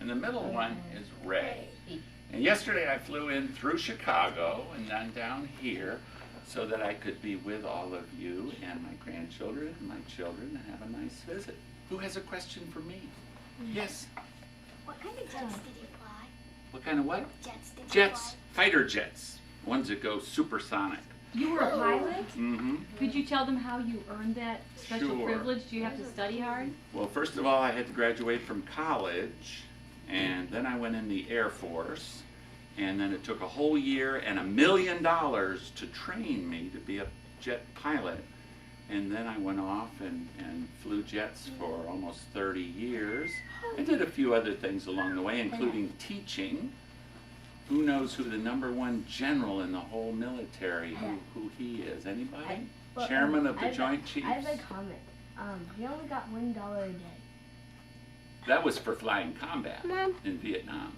and the middle one is Ray. And yesterday I flew in through Chicago and then down here so that I could be with all of you and my grandchildren and my children and have a nice visit. Who has a question for me? Yes? What kind of jets did you fly? What kind of what? Jets did you Jets, fly? fighter jets, ones that go supersonic. You were a pilot? Mm-hmm. Could you tell them how you earned that special Sure. privilege? Do you have to study hard? Well, first of all, I had to graduate from college, and then I went in the Air Force, and then it took a whole year and $1 million to train me to be a jet pilot. And then I went off and flew jets for almost 30 years. I did a few other things along the way, including teaching. Who knows who the #1 general in the whole military, who he is? Anybody? Chairman of the Joint Chiefs? I have a comment. You only got $1 a day. That was for flying combat in Vietnam.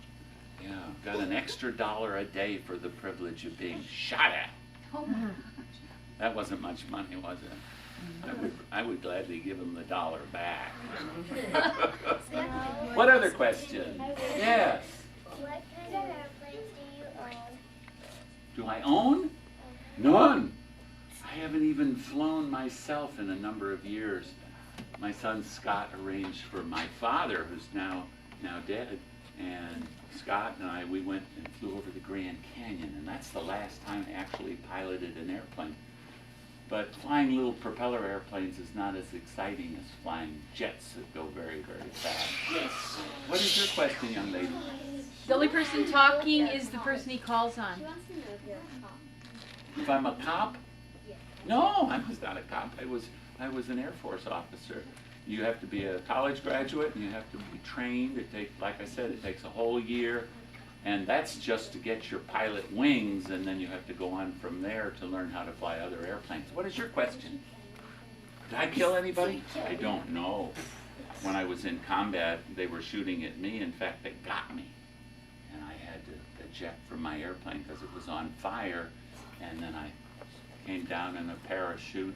Yeah, got an extra $1 a day for the privilege of being shot at. Oh my. That wasn't much money, was it? I would gladly give him the $1 back. What other questions? Yes. What kind of airplanes do you own? Do I own? None. I haven't even flown myself in a number of years. My son Scott arranged for my father, who's now dead, and Scott and I, we went and flew over the Grand Canyon, and that's the last time I actually piloted an airplane. But flying little propeller airplanes is not as exciting as flying jets that go very, very fast. What is your question, young lady? The only person talking is the person he calls on. She wants to know if you're a cop. If I'm a cop? Yeah. No, I was not a cop. I was an Air Force officer. You have to be a college graduate and you have to be trained. Like I said, it takes a whole year. And that's just to get your pilot wings, and then you have to go on from there to learn how to fly other airplanes. What is your question? Did I kill anybody? I don't know. When I was in combat, they were shooting at me. In fact, they got me. And I had to eject from my airplane because it was on fire. And then I came down in a parachute.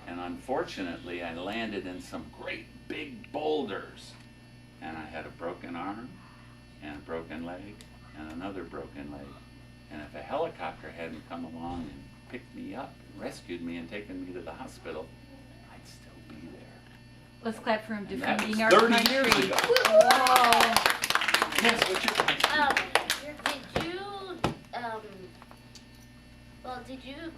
And unfortunately, I landed in some great big boulders. And I had a broken arm and a broken leg and another broken leg. And if a helicopter hadn't come along and picked me up and rescued me and taken me to the hospital, I'd still be there. Let's clap for him And that defending was our 30 country. years ago. Whoa. Yes, what's your question? Did you,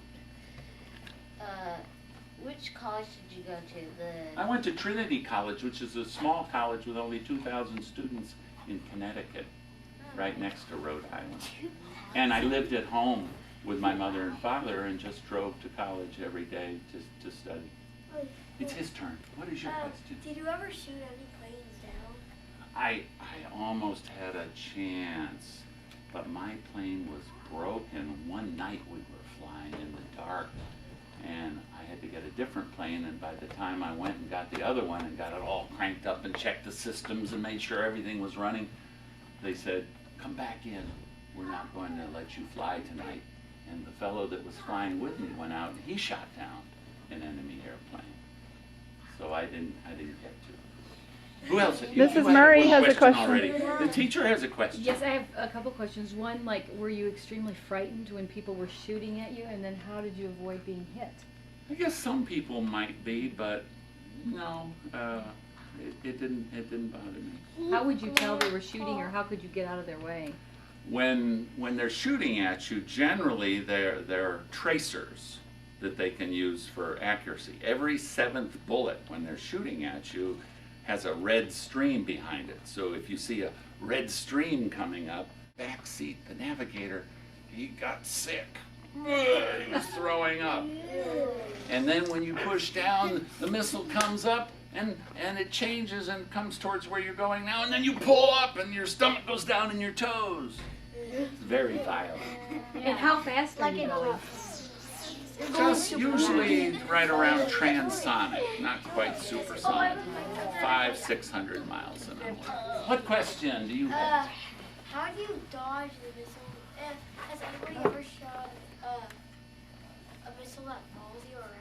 which college did you go to? I went to Trinity College, which is a small college with only 2,000 students in Connecticut, right next to Rhode Island. And I lived at home with my mother and father and just drove to college every day to study. It's his turn. What is your question? Did you ever shoot any planes down? I almost had a chance, but my plane was broken. One night we were flying in the dark, and I had to get a different plane, and by the time I went and got the other one and got it all cranked up and checked the systems and made sure everything was running, they said, come back in. We're not going to let you fly tonight. And the fellow that was flying with me went out and he shot down an enemy airplane. So I didn't get to. Who else? You Mrs. had Murray one has a question. already. The teacher has a question. Yes, I have a couple questions. One, like, were you extremely frightened when people were shooting at you? And then how did you avoid being hit? I guess some people might be, but no, it didn't bother me. How would you tell they were shooting, or how could you get out of their way? When they're shooting at you, generally they're tracers that they can use for accuracy. Every 7th bullet when they're shooting at you has a red stream behind it. So if you see a red stream coming up, backseat, the navigator, he got sick. He was throwing up. And then when you push down, the missile comes up and it changes and comes towards where you're going now, and then you pull up and your stomach goes down in your toes. It's very violent. And how fast are you going? Just usually right around transonic, not quite supersonic. 500-600 miles an hour. What question do you have? How do you dodge the missile? Has anybody ever shot a missile that follows you around?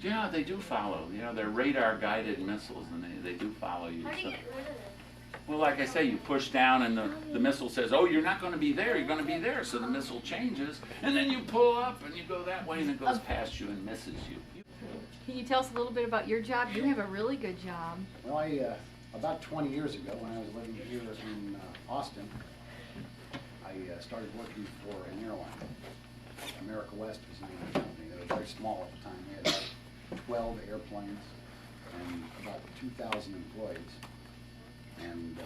Yeah, they do follow. You know, they're radar-guided missiles, and they do follow you. How do you So- get rid of it? Well, like I say, you push down and the missile says, oh, you're not going to be there, you're going to be there. So the missile changes, and then you pull up and you go that way and it goes past you and misses you. Can you tell us a little bit about your job? You have a really good job. Well, about 20 years ago, when I was living here in Austin, I started working for an airline. America West was the name of the company. They were very small at the time. We had about 12 airplanes and about 2,000 employees. And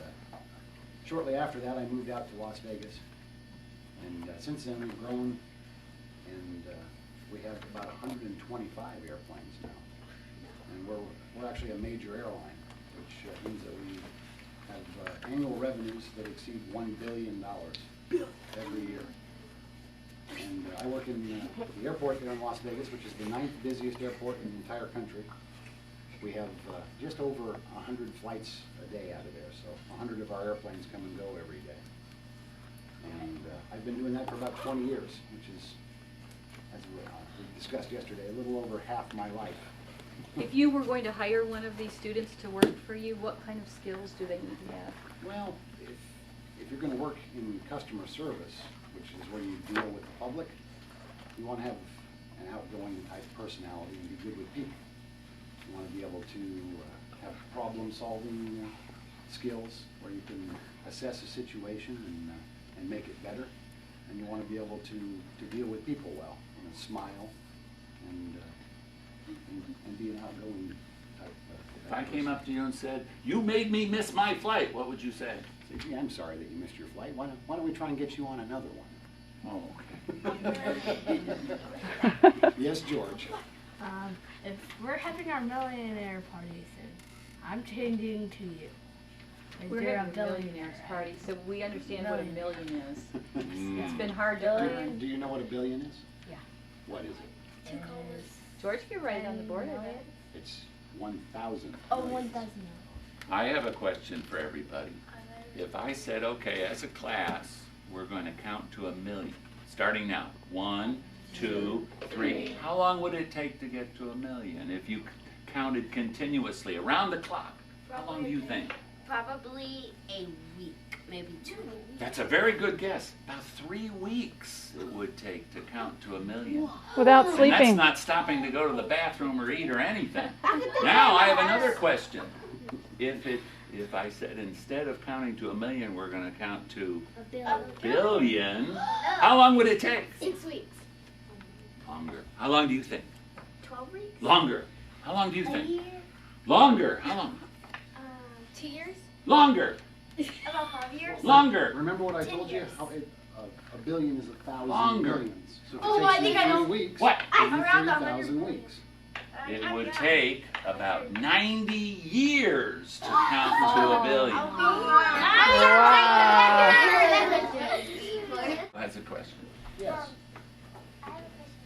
shortly after that, I moved out to Las Vegas. And since then, we've grown, and we have about 125 airplanes now. And we're actually a major airline, which means that we have annual revenues that exceed $1 billion every year. And I work in the airport there in Las Vegas, which is the 9th busiest airport in the entire country. We have just over 100 flights a day out of there, so 100 of our airplanes come and go every day. And I've been doing that for about 20 years, which is, as we discussed yesterday, a little over half my life. If you were going to hire one of these students to work for you, what kind of skills do they need to have? Well, if you're going to work in customer service, which is where you deal with the public, you want to have an outgoing type personality and be good with people. You want to be able to have problem-solving skills where you can assess a situation and make it better. And you want to be able to deal with people well, and smile, and be an outgoing type. If I came up to you and said, you made me miss my flight, what would you say? Say, gee, I'm sorry that you missed your flight. Why don't we try and get you on another one? Oh, okay. Yes, George. If we're having our millionaire party soon, I'm changing to you. Like We're you're having a millionaire's party, so we understand what a million is. It's been hard to learn. Do you know what a billion is? Yeah. What is it? 2 commas. George, you're right on the board of it. It's 1,000. Oh, 1,000. I have a question for everybody. If I said, okay, as a class, we're going to count to 1,000,000, starting now, 1, 2, 3. How long would it take to get to 1,000,000 if you counted continuously around the clock? How long do you think? Probably a week, maybe 2 weeks. That's a very good guess. About 3 weeks it would take to count to 1,000,000. Without And that's sleeping. not stopping to go to the bathroom or eat or anything. Now I have another question. If I said instead of counting to 1,000,000, we're going to count to A billion, how long would it take? 6 weeks. Longer. How long do you think? 12 weeks. Longer. How long do you A think? year. Longer. How long? 2 years. Longer. About 5 years. Longer. Remember what I 10 told you? years. How a billion is 1,000 Longer. millions. So if Oh, it I takes think you I know. 3 weeks, What? it'd be Around 3,000 100 weeks. It would take about 90 years to count to a billion. That's a question. Yes. I have a question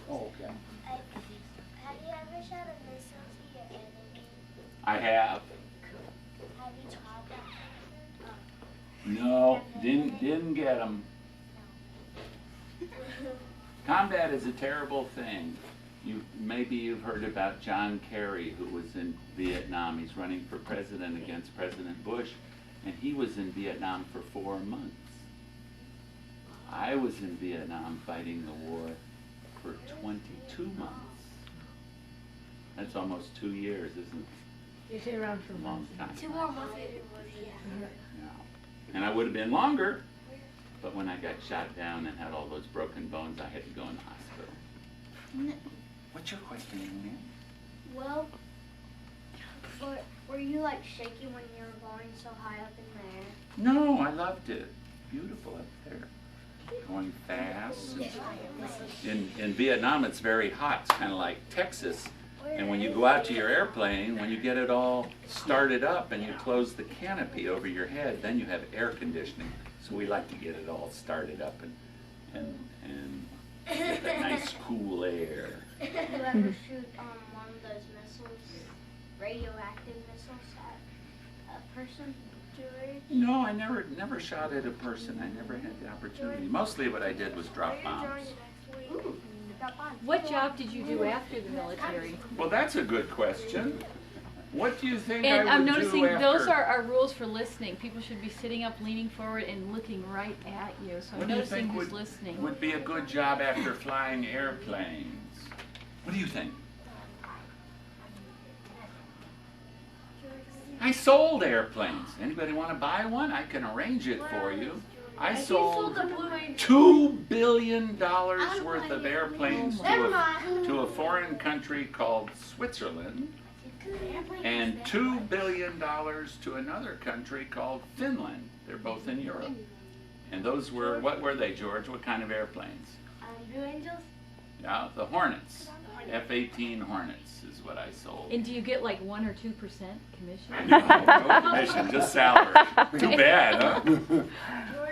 for you. Oh, okay. Have you ever shot a missile to your enemy? I have. Have you taught that? No, didn't get them. Combat is a terrible thing. Maybe you've heard about John Kerry, who was in Vietnam. He's running for president against President Bush, and he was in Vietnam for 4 months. I was in Vietnam fighting the war for 22 months. That's almost 2 years, isn't it? You stay around for A a long month. time. 2 more months. Yeah. And I would have been longer, but when I got shot down and had all those broken bones, I had to go in the hospital. What's your question, young man? Well, were you like shaking when you were going so high up in the air? No, I loved it. Beautiful up there. Going fast. In Vietnam, it's very hot. It's kind of like Texas. And when you go out to your airplane, when you get it all started up and you close the canopy over your head, then you have air conditioning. So we like to get it all started up and get that nice cool air. Did you ever shoot one of those missiles, radioactive missiles, at a person? No, I never shot at a person. I never had the opportunity. Mostly what I did was drop bombs. What job did you do after the military? Well, that's a good question. What do you think I And would I'm do noticing after? those are our rules for listening. People should be sitting up, leaning forward, and looking right at you. So I'm What do you noticing think who's would, listening. would be a good job after flying airplanes? What do you think? I sold airplanes. Anybody want to buy one? I can arrange it for you. I sold $2 billion worth of airplanes to a foreign country called Switzerland, and $2 billion to another country called Finland. They're both in Europe. And those were, what were they, George? What kind of airplanes? Blue Angels? Yeah, the Hornets. F-18 Hornets is what I sold. And do you get like 1 or 2% commission? No commission, just salary. Too bad, huh?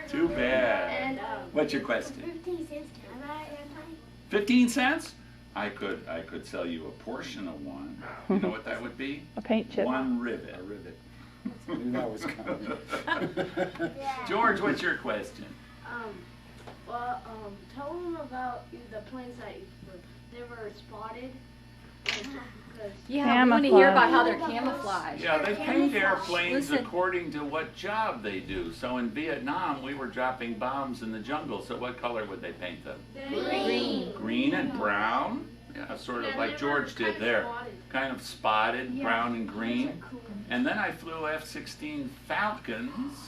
Too bad. And What's your question? 15 cents. Can I buy an airplane? 15 cents? I could sell you a portion of one. You know what that would be? A paint chip. One rivet. A rivet. I knew that was coming. George, what's your question? tell them about the planes that they were spotted. Yeah, we want to hear about how they're Camouflage. camouflaged. Yeah, they paint airplanes Listen. according to what job they do. So in Vietnam, we were dropping bombs in the jungle. So what color would they paint them? Green. Green and brown? Yeah, sort of like George did there. Kind of spotted, brown and green. And then I flew F-16 Falcons,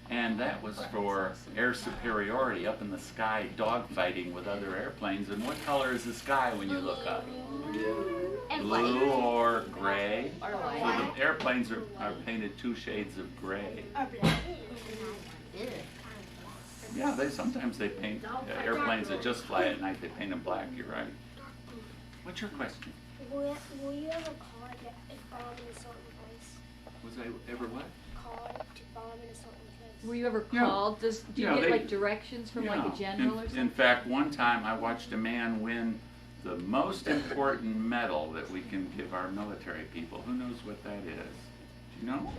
and that was for air superiority up in the sky, dogfighting with other airplanes. And what color is the sky when you look up? Blue or gray. So the airplanes are painted 2 shades of gray. Yeah, sometimes they paint airplanes that just fly at night, they paint them black, you're right. What's your question? Will you ever call it if bomb in a certain place? Was I ever what? Call it to bomb in a certain place? Were you ever Yeah. called? Do you Yeah, get they- like directions from like a general or In something? fact, one time I watched a man win the most important medal that we can give our military people. Who knows what that is? Do you know?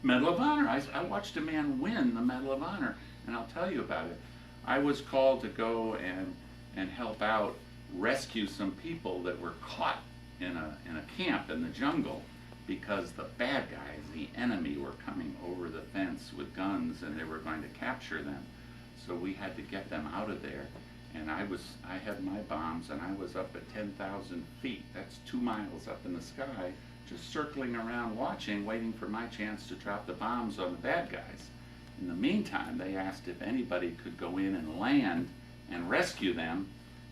Medal of Honor. I watched a man win the Medal of Honor, and I'll tell you about it. I was called to go and help out rescue some people that were caught in a camp in the jungle because the bad guys, the enemy, were coming over the fence with guns and they were going to capture them. So we had to get them out of there. And I had my bombs and I was up at 10,000 feet. That's 2 miles up in the sky, just circling around watching, waiting for my chance to drop the bombs on the bad guys. In the meantime, they asked if anybody could go in and land and rescue them.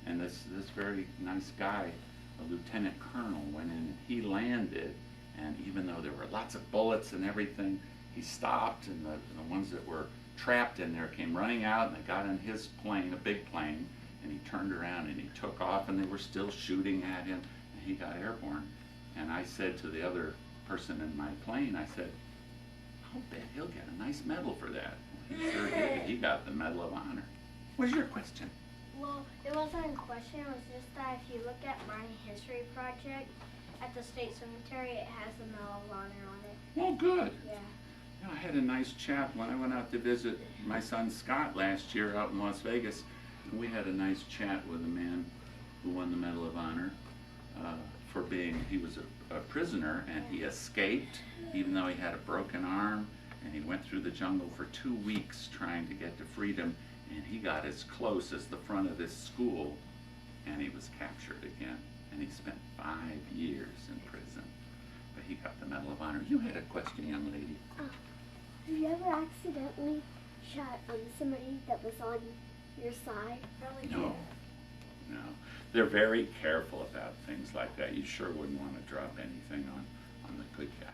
And this very nice guy, a lieutenant colonel, went in and he landed. And even though there were lots of bullets and everything, he stopped, and the ones that were trapped in there came running out, and they got in his plane, a big plane, and he turned around and he took off, and they were still shooting at him, and he got airborne. And I said to the other person in my plane, I said, I'll bet he'll get a nice medal for that. He sure did. He got the Medal of Honor. What's your question? Well, it wasn't a question. It was just that if you look at my history project at the state cemetery, it has the Medal of Honor on it. Oh, good. Yeah. Yeah, I had a nice chat when I went out to visit my son Scott last year out in Las Vegas. And we had a nice chat with a man who won the Medal of Honor for being, he was a prisoner and he escaped even though he had a broken arm, and he went through the jungle for 2 weeks trying to get to freedom, and he got as close as the front of this school and he was captured again. And he spent 5 years in prison. But he got the Medal of Honor. You had a question, young lady. Have you ever accidentally shot somebody that was on your side? No. No. They're very careful about things like that. You sure wouldn't want to drop anything on the good guy.